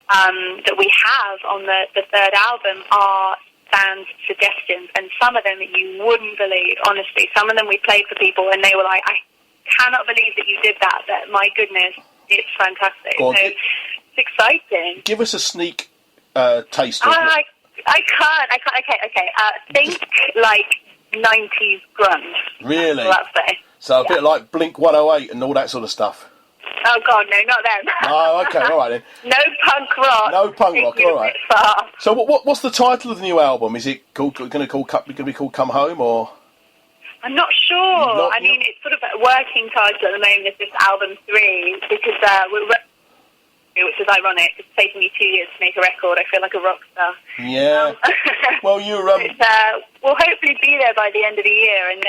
that we have on the third album are band suggestions, and some of them you wouldn't believe, honestly. Some of them we played for people and they were like, I cannot believe that you did that, but my goodness, it's fantastic. So it's exciting. Give us a sneak taste of I can't. Okay. Think like 90s grunge. Really? That's it. So a bit like Blink 108 and all that sort of stuff. Oh, God, no, not them. Oh, okay, all right then. No punk rock. No punk rock, all right. Far. So what's the title of the new album? Is it going to be called Come Home, or? I'm not sure. I mean, it's sort of a working title at the moment. It's just Album 3, because which is ironic. It's taken me 2 years to make a record. I feel like a rock star. Yeah. Well, you're... we'll hopefully be there by the end of the year, and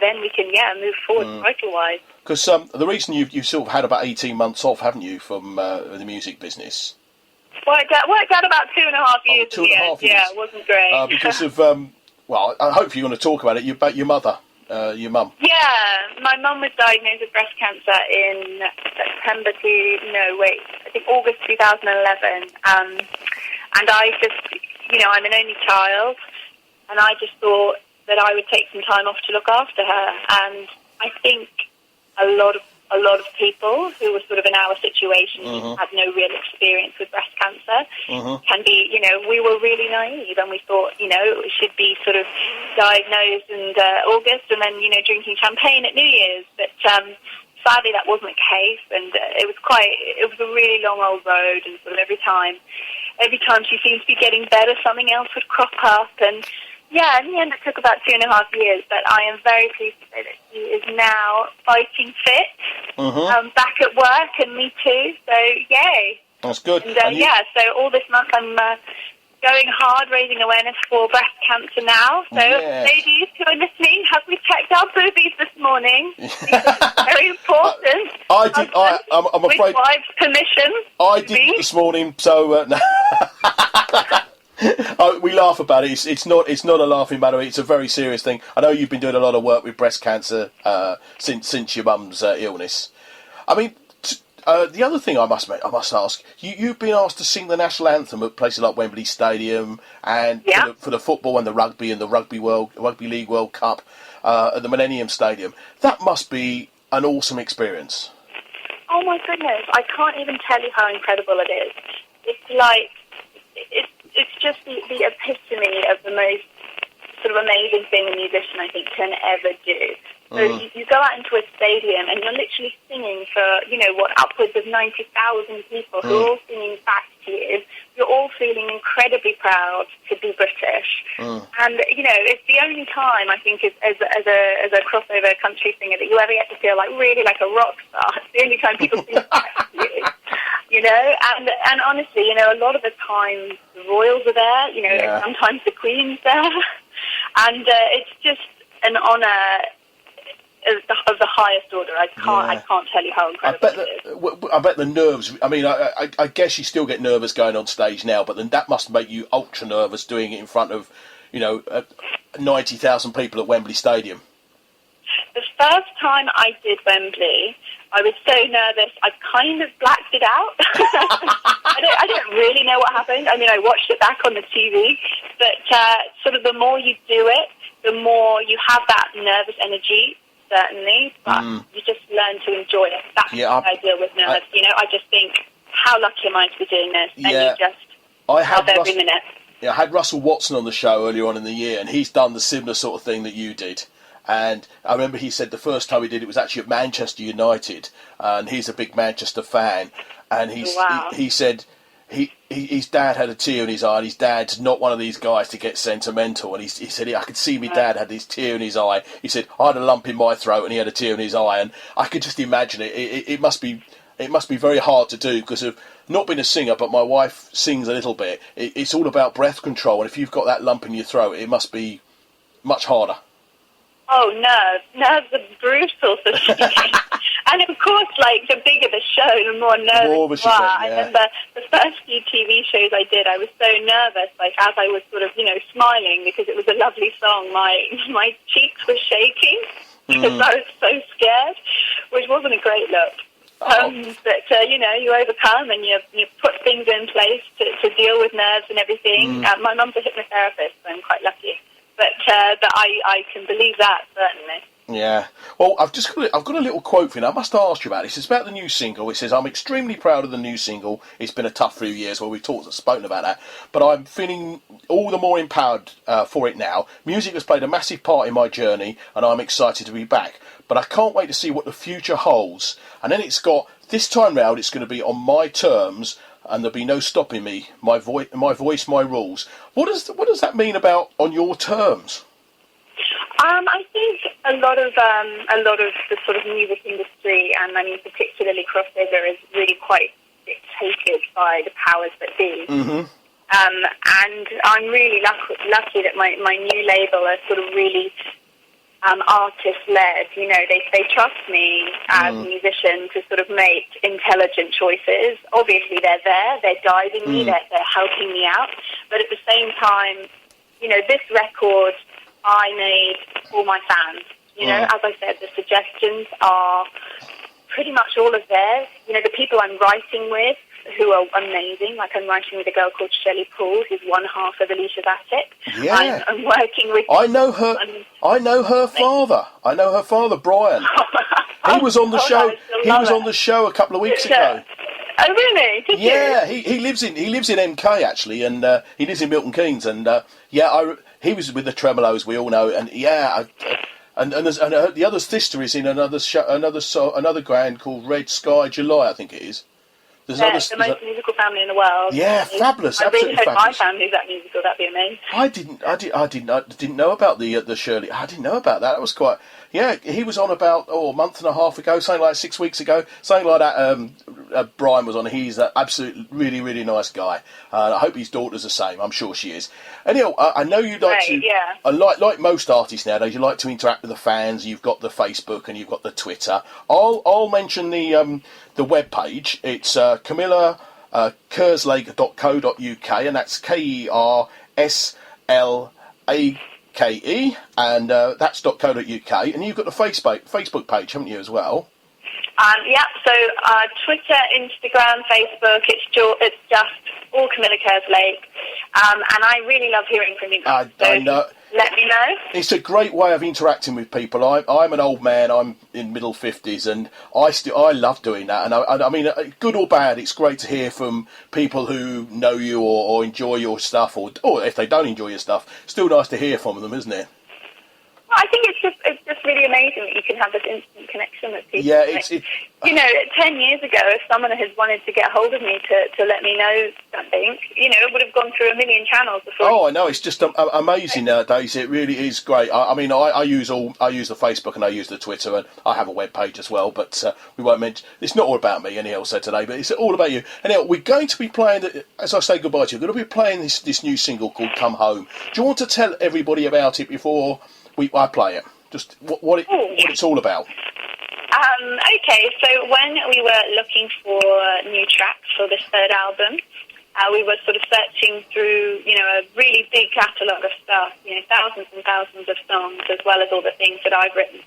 then we can, move forward title-wise. Because the reason you've sort of had about 18 months off, haven't you, from the music business? Worked out about 2.5 years. 2.5 years. Yeah, it wasn't great. Because of, I hope you're going to talk about it, about your mother. Your mum? Yeah, my mum was diagnosed with breast cancer in I think August 2011. And I just, I'm an only child, and I just thought that I would take some time off to look after her. And I think a lot of people who were sort of in our situation, had no real experience with breast cancer, can be, we were really naive, and we thought, it should be sort of diagnosed in August and then, drinking champagne at New Year's. But sadly, that wasn't the case, and it was a really long old road, and sort of every time she seemed to be getting better, something else would crop up, and yeah, in the end it took about 2.5 years, but I am very pleased to say that she is now fighting fit, back at work, and me too, so yay. That's good. And so all this month I'm going hard, raising awareness for breast cancer now. So ladies who are listening, have we checked our boobies this morning? It's very important. I'm afraid... With wives' permission. I did this morning, so... no. We laugh about it. It's not a laughing matter. It's a very serious thing. I know you've been doing a lot of work with breast cancer since your mum's illness. I mean, the other thing I must ask, you've been asked to sing the national anthem at places like Wembley Stadium, and for the football and the Rugby Rugby League World Cup at the Millennium Stadium. That must be an awesome experience. Oh my goodness! I can't even tell you how incredible it is. It's like it's just the epitome of the most sort of amazing thing a musician, I think, can ever do. So you go out into a stadium and you're literally singing for, upwards of 90,000 people who are all singing back to you. You're all feeling incredibly proud to be British. And, it's the only time, I think, as a crossover country singer that you ever get to feel like really like a rock star. It's the only time people sing back to you. And honestly, a lot of the time the royals are there, sometimes the Queen's there. And it's just an honour of the highest order. I can't tell you how incredible it is. I bet the nerves. I mean, I guess you still get nervous going on stage now, but then that must make you ultra nervous doing it in front of, 90,000 people at Wembley Stadium. The first time I did Wembley, I was so nervous, I kind of blacked it out. I don't really know what happened. I mean, I watched it back on the TV, but sort of the more you do it, the more you have that nervous energy, certainly, but you just learn to enjoy it. That's how I deal with nerves. I just think, how lucky am I to be doing this? And you just love every minute. Yeah, I had Russell Watson on the show earlier on in the year, and he's done the similar sort of thing that you did. And I remember he said the first time he did it was actually at Manchester United, and he's a big Manchester fan. And he said his dad had a tear in his eye, and his dad's not one of these guys to get sentimental. And he said, I could see my dad had this tear in his eye. He said, I had a lump in my throat, and he had a tear in his eye. And I could just imagine it. It must be very hard to do because of not being a singer, but my wife sings a little bit. It's all about breath control, and if you've got that lump in your throat, it must be much harder. Oh, nerves are brutal for singing. And of course, the bigger the show, the more nervous you are. I remember the first few TV shows I did, I was so nervous, as I was sort of, smiling because it was a lovely song, my cheeks were shaking because I was so scared, which wasn't a great look. But you overcome and you put things in place to deal with nerves and everything. My mum's a hypnotherapist, so I'm quite lucky. But I can believe that, certainly. Yeah. Well, I've got a little quote for you. I must ask you about this. It's about the new single. It says, "I'm extremely proud of the new single. It's been a tough few years." Well, we've spoken about that, but I'm feeling all the more empowered for it now. Music has played a massive part in my journey, and I'm excited to be back. But I can't wait to see what the future holds. And then it's got, this time round, it's going to be on my terms, and there'll be no stopping me. My voice, my rules. What does that mean about on your terms? I think a lot of the sort of music industry, and I mean particularly crossover, is really quite dictated by the powers that be. Mm-hmm. And I'm really lucky that my new label are sort of really artist-led. You know, they trust me as a musician to sort of make intelligent choices. Obviously, they're guiding me, they're helping me out. But at the same time, you know, this record I made for my fans. You know, as I said, the suggestions are pretty much all of theirs. You know, the people I'm writing with, who are amazing. Like, I'm writing with a girl called Shelia Marlin, who's one half of Alicia's Attic. Yeah. I'm working with... I know her father. I know her father, Brian. He was on the show. He was on the show a couple of weeks ago. Oh, really? Did you? Yeah, he lives in MK actually, and he lives in Milton Keynes, and he was with the Tremolos, we all know, and and the other sister is in another band called Red Sky July, I think it is. The most musical family in the world. Yeah, fabulous. I really hope fabulous. my family's that musical. That'd be amazing. I didn't know about the Shirley. I didn't know about that. That was quite. Yeah, he was on about a month and a half ago, something like 6 weeks ago, something like that. Brian was on. He's an absolutely really, really nice guy. I hope his daughter's the same. I'm sure she is. Anyhow, I know you'd like to. Yeah. Like most artists nowadays, you like to interact with the fans. You've got the Facebook and you've got the Twitter. I'll mention the web page. It's Camilla Kerslake.co.uk, and that's KERSLAKE, and that's .co.uk, and you've got the Facebook page, haven't you, as well? So Twitter, Instagram, Facebook, it's just all Camilla Kerslake, and I really love hearing from you guys. I know. Let me know. It's a great way of interacting with people. I'm an old man. I'm in middle 50s, and I love doing that. And I mean, good or bad, it's great to hear from people who know you or enjoy your stuff, or if they don't enjoy your stuff, still nice to hear from them, isn't it? Well, I think it's just really amazing that you can have this instant connection with people. Yeah, you know, 10 years ago, if someone had wanted to get hold of me to let me know something, you know, it would have gone through a million channels before. Oh, I know. It's just amazing nowadays. It really is great. I mean, I use the Facebook and I use the Twitter, and I have a web page as well. But we won't mention. It's not all about me, anyhow, said today, but it's all about you. Anyhow, we're going to be playing. As I say goodbye to you, we're going to be playing this new single called "Come Home." Do you want to tell everybody about it before I play it? Just what it's all about. Okay, so when we were looking for new tracks for this third album, we were sort of searching through, you know, a really big catalogue of stuff, you know, thousands and thousands of songs, as well as all the things that I've written.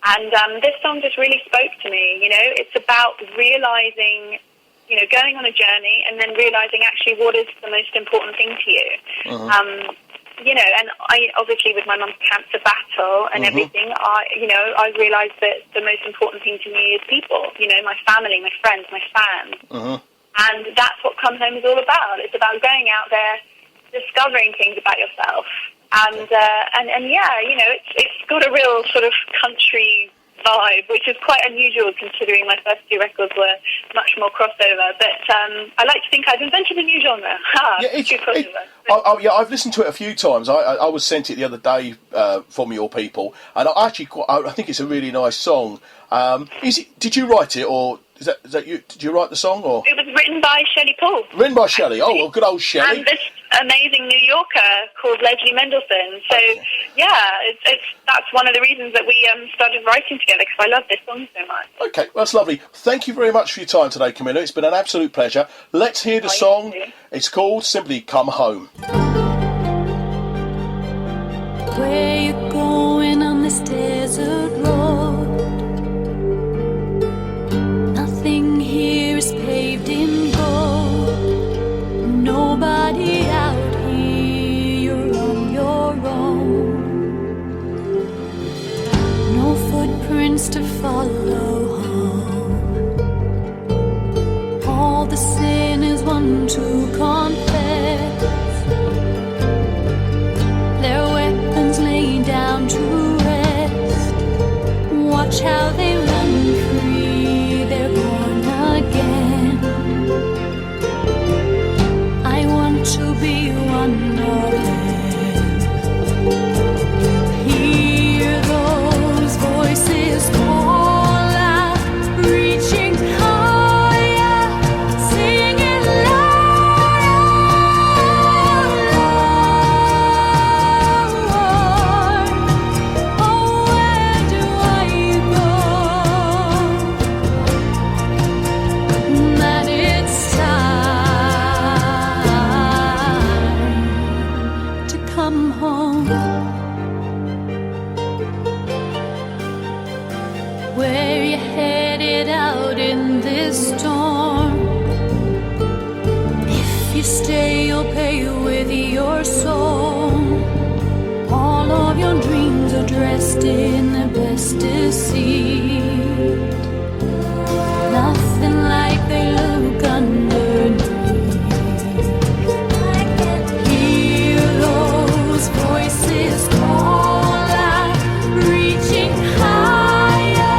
And this song just really spoke to me. You know, it's about realising, you know, going on a journey and then realising actually what is the most important thing to you. Uh-huh. You know, and I obviously with my mum's cancer battle and everything, I realised that the most important thing to me is people. You know, my family, my friends, my fans, and that's what Come Home is all about. It's about going out there, discovering things about yourself, and yeah, you know, it's got a real sort of country vibe, which is quite unusual considering my first two records were much more crossover. But I like to think I've invented a new genre. I've listened to it a few times. I was sent it the other day from your people, and I think it's a really nice song. Did you write it, or is that you? Did you write the song, or it was written by Shelia Marlin? Written by Shelia. Oh, well, good old Shelia. And this amazing New Yorker called Leslie Mendelsohn. So that's one of the reasons that we started writing together, because I love this song so much. Okay, well, that's lovely. Thank you very much for your time today, Camilla. It's been an absolute pleasure. Let's hear the song. It's called simply "Come Home." Where you going on this desert road? Nothing seems to follow home. All the sin is one to confess. Their weapons laid down to rest. Watch how they run free, they're born again. I want to be one of them. Hear those voices call out, reaching higher, singing louder, Lord. Oh, where do I go? That it's time to come home. Where you headed out in this storm? If you stay, you'll pay with your soul. All of your dreams are dressed in the best deceit. Nothing like they look underneath. Hear those voices call out, reaching higher,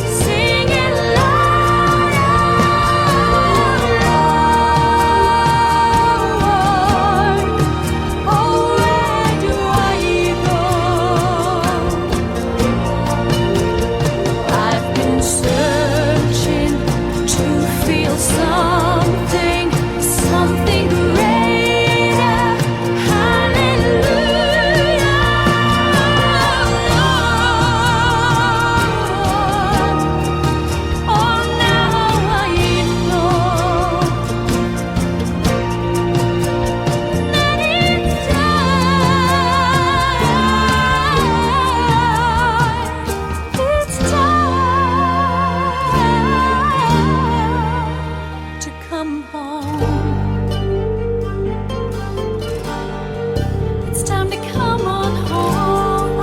singing louder, Lord. Oh, where do I go? I've been searching to feel something, something greater. Hallelujah. Oh, now I know that it's time to come home. It's time to come on home.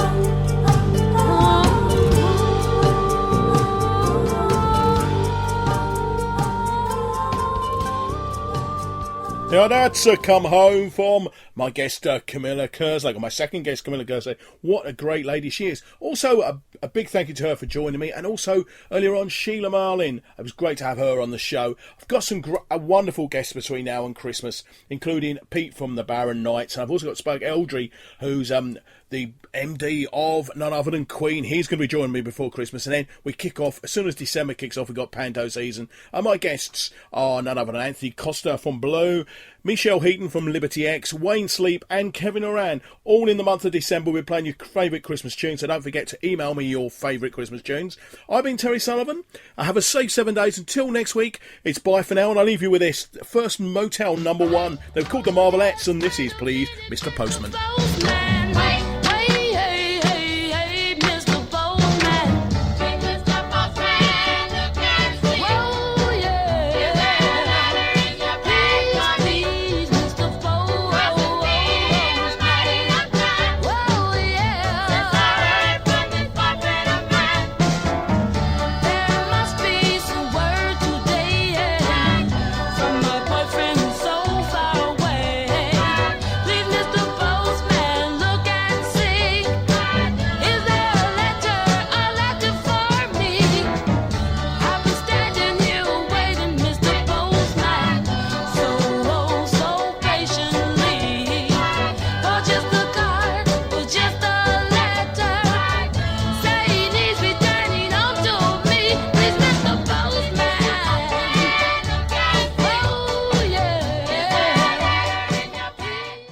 Now that's a come home from my guest Camilla Kerslake, or my second guest Camilla Kerslake. What a great lady she is. Also a big thank you to her for joining me, and also earlier on Shelia Marlin. It was great to have her on the show. I've got some wonderful guests between now and Christmas, including Pete from the Barron Knights, and I've also got Spoke Eldry, who's the MD of none other than Queen. He's going to be joining me before Christmas, and then we kick off, as soon as December kicks off, we've got Panto season. And my guests are none other than Anthony Costa from Blue, Michelle Heaton from Liberty X, Wayne Sleep and Kevin Oran. All in the month of December, we're playing your favourite Christmas tunes, so don't forget to email me your favourite Christmas tunes. I've been Terry Sullivan. I have a safe 7 days. Until next week, it's bye for now, and I'll leave you with this. First Motel #1. They've called the Marvelettes, and this is Please, Mr. Postman.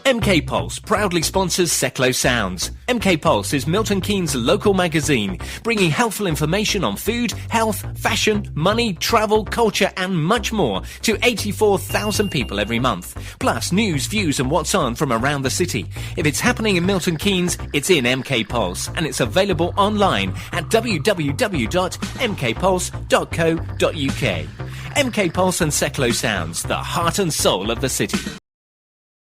MK Pulse proudly sponsors Seclo Sounds. MK Pulse is Milton Keynes' local magazine, bringing helpful information on food, health, fashion, money, travel, culture and much more to 84,000 people every month. Plus news, views and what's on from around the city. If it's happening in Milton Keynes, it's in MK Pulse, and it's available online at www.mkpulse.co.uk. MK Pulse and Seclo Sounds, the heart and soul of the city.